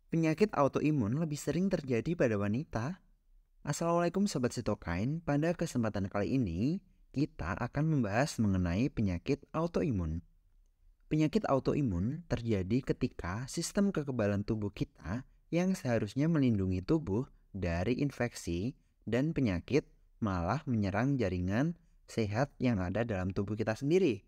Penyakit autoimun lebih sering terjadi pada wanita. Assalamualaikum Sobat Sitokain, pada kesempatan kali ini kita akan membahas mengenai penyakit autoimun. Penyakit autoimun terjadi ketika sistem kekebalan tubuh kita yang seharusnya melindungi tubuh dari infeksi dan penyakit malah menyerang jaringan sehat yang ada dalam tubuh kita sendiri.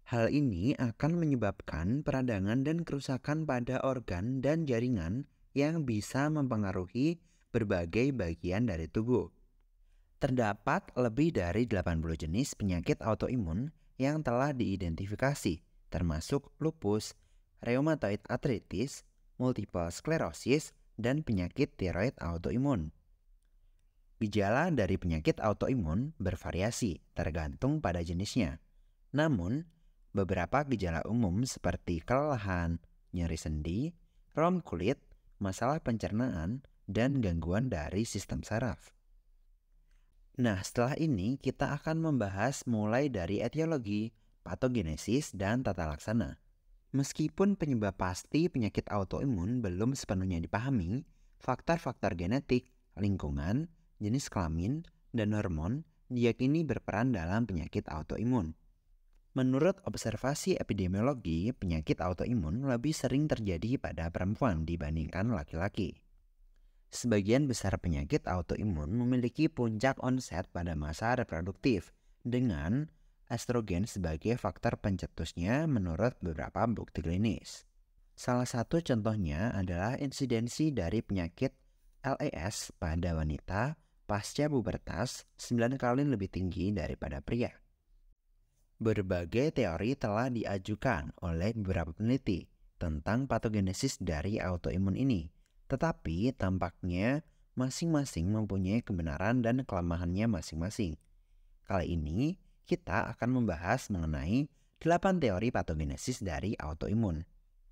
Hal ini akan menyebabkan peradangan dan kerusakan pada organ dan jaringan yang bisa mempengaruhi berbagai bagian dari tubuh. Terdapat lebih dari 80 jenis penyakit autoimun yang telah diidentifikasi, termasuk lupus, rheumatoid arthritis, multiple sclerosis, dan penyakit tiroid autoimun. Gejala dari penyakit autoimun bervariasi tergantung pada jenisnya. Namun, beberapa gejala umum seperti kelelahan, nyeri sendi, rom kulit, masalah pencernaan, dan gangguan dari sistem saraf. Nah, setelah ini kita akan membahas mulai dari etiologi, patogenesis, dan tata laksana. Meskipun penyebab pasti penyakit autoimun belum sepenuhnya dipahami, faktor-faktor genetik, lingkungan, jenis kelamin, dan hormon diyakini berperan dalam penyakit autoimun. Menurut observasi epidemiologi, penyakit autoimun lebih sering terjadi pada perempuan dibandingkan laki-laki. Sebagian besar penyakit autoimun memiliki puncak onset pada masa reproduktif dengan estrogen sebagai faktor pencetusnya menurut beberapa bukti klinis. Salah satu contohnya adalah insidensi dari penyakit LES pada wanita pasca pubertas 9 kali lebih tinggi daripada pria. Berbagai teori telah diajukan oleh beberapa peneliti tentang patogenesis dari autoimun ini, tetapi tampaknya masing-masing mempunyai kebenaran dan kelemahannya masing-masing. Kali ini kita akan membahas mengenai 8 teori patogenesis dari autoimun.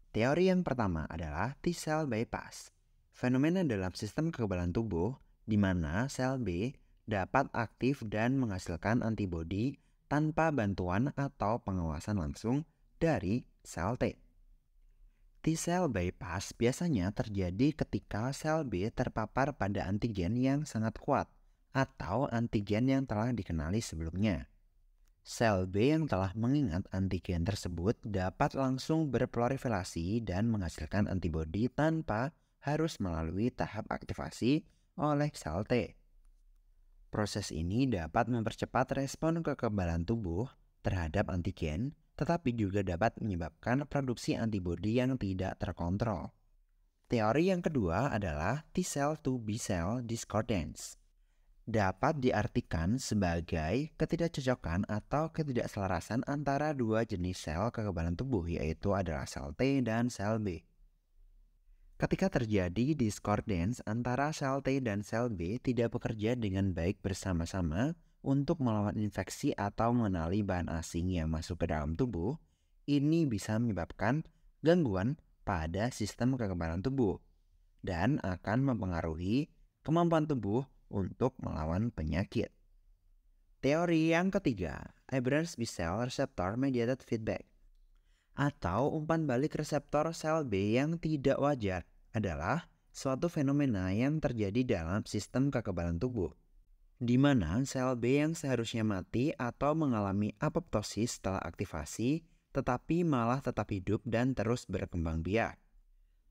Teori yang pertama adalah T-cell bypass, fenomena dalam sistem kekebalan tubuh di mana sel B dapat aktif dan menghasilkan antibodi tanpa bantuan atau pengawasan langsung dari sel T. T-cell bypass biasanya terjadi ketika sel B terpapar pada antigen yang sangat kuat atau antigen yang telah dikenali sebelumnya. Sel B yang telah mengingat antigen tersebut dapat langsung berproliferasi dan menghasilkan antibodi tanpa harus melalui tahap aktivasi oleh sel T. Proses ini dapat mempercepat respon kekebalan tubuh terhadap antigen, tetapi juga dapat menyebabkan produksi antibodi yang tidak terkontrol. Teori yang kedua adalah T-cell to B-cell discordance. Dapat diartikan sebagai ketidakcocokan atau ketidakselarasan antara dua jenis sel kekebalan tubuh, yaitu adalah sel T dan sel B. Ketika terjadi discordance antara sel T dan sel B tidak bekerja dengan baik bersama-sama untuk melawan infeksi atau mengenali bahan asing yang masuk ke dalam tubuh, ini bisa menyebabkan gangguan pada sistem kekebalan tubuh dan akan mempengaruhi kemampuan tubuh untuk melawan penyakit. Teori yang ketiga, aberrant B-cell receptor mediated feedback, atau umpan balik reseptor sel B yang tidak wajar adalah suatu fenomena yang terjadi dalam sistem kekebalan tubuh, di mana sel B yang seharusnya mati atau mengalami apoptosis setelah aktivasi, tetapi malah tetap hidup dan terus berkembang biak.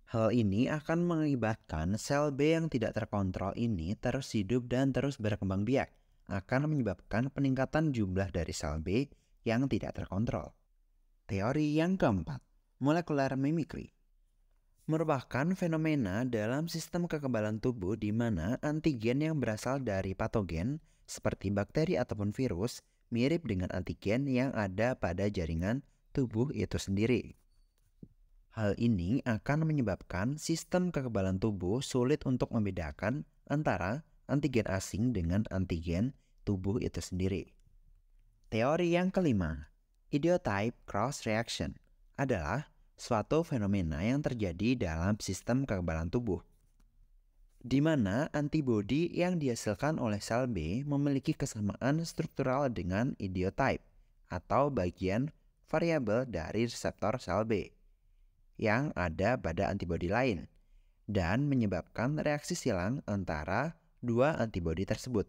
Hal ini akan mengakibatkan sel B yang tidak terkontrol ini terus hidup dan terus berkembang biak, akan menyebabkan peningkatan jumlah dari sel B yang tidak terkontrol. Teori yang keempat, molecular mimicry, merupakan fenomena dalam sistem kekebalan tubuh di mana antigen yang berasal dari patogen seperti bakteri ataupun virus mirip dengan antigen yang ada pada jaringan tubuh itu sendiri. Hal ini akan menyebabkan sistem kekebalan tubuh sulit untuk membedakan antara antigen asing dengan antigen tubuh itu sendiri. Teori yang kelima, idiotype cross reaction, adalah suatu fenomena yang terjadi dalam sistem kekebalan tubuh, di mana antibodi yang dihasilkan oleh sel B memiliki kesamaan struktural dengan idiotype atau bagian variabel dari reseptor sel B yang ada pada antibodi lain, dan menyebabkan reaksi silang antara dua antibodi tersebut.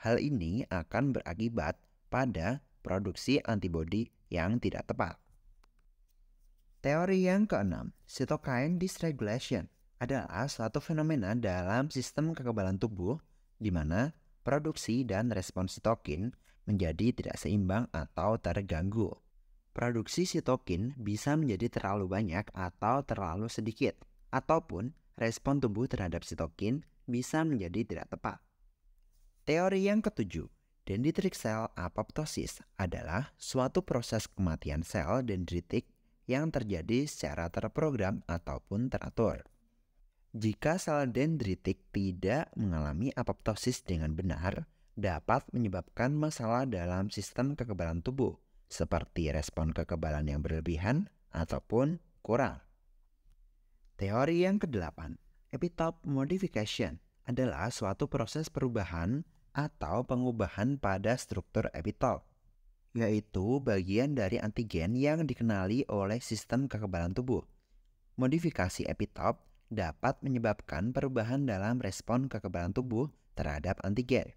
Hal ini akan berakibat pada produksi antibodi yang tidak tepat. Teori yang keenam, cytokine dysregulation, adalah suatu fenomena dalam sistem kekebalan tubuh di mana produksi dan respon sitokin menjadi tidak seimbang atau terganggu. Produksi sitokin bisa menjadi terlalu banyak atau terlalu sedikit, ataupun respon tubuh terhadap sitokin bisa menjadi tidak tepat. Teori yang ketujuh, dendritic cell apoptosis, adalah suatu proses kematian sel dendritik yang terjadi secara terprogram ataupun teratur. Jika sel dendritik tidak mengalami apoptosis dengan benar, dapat menyebabkan masalah dalam sistem kekebalan tubuh, seperti respon kekebalan yang berlebihan ataupun kurang. Teori yang kedelapan, epitope modification, adalah suatu proses perubahan atau pengubahan pada struktur epitope, yaitu bagian dari antigen yang dikenali oleh sistem kekebalan tubuh. Modifikasi epitope dapat menyebabkan perubahan dalam respon kekebalan tubuh terhadap antigen.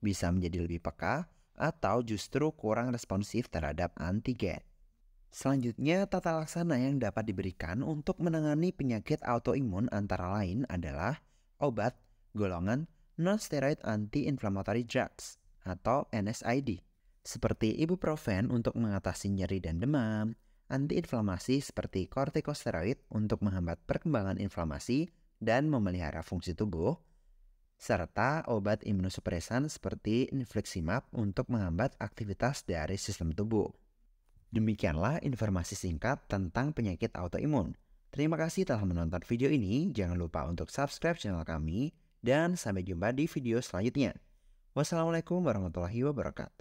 Bisa menjadi lebih peka atau justru kurang responsif terhadap antigen. Selanjutnya, tata laksana yang dapat diberikan untuk menangani penyakit autoimun antara lain adalah obat golongan non-steroid anti-inflammatory drugs atau NSAID, seperti ibuprofen untuk mengatasi nyeri dan demam, antiinflamasi seperti kortikosteroid untuk menghambat perkembangan inflamasi dan memelihara fungsi tubuh, serta obat imunosupresan seperti infliximab untuk menghambat aktivitas dari sistem tubuh. Demikianlah informasi singkat tentang penyakit autoimun. Terima kasih telah menonton video ini. Jangan lupa untuk subscribe channel kami dan sampai jumpa di video selanjutnya. Wassalamualaikum warahmatullahi wabarakatuh.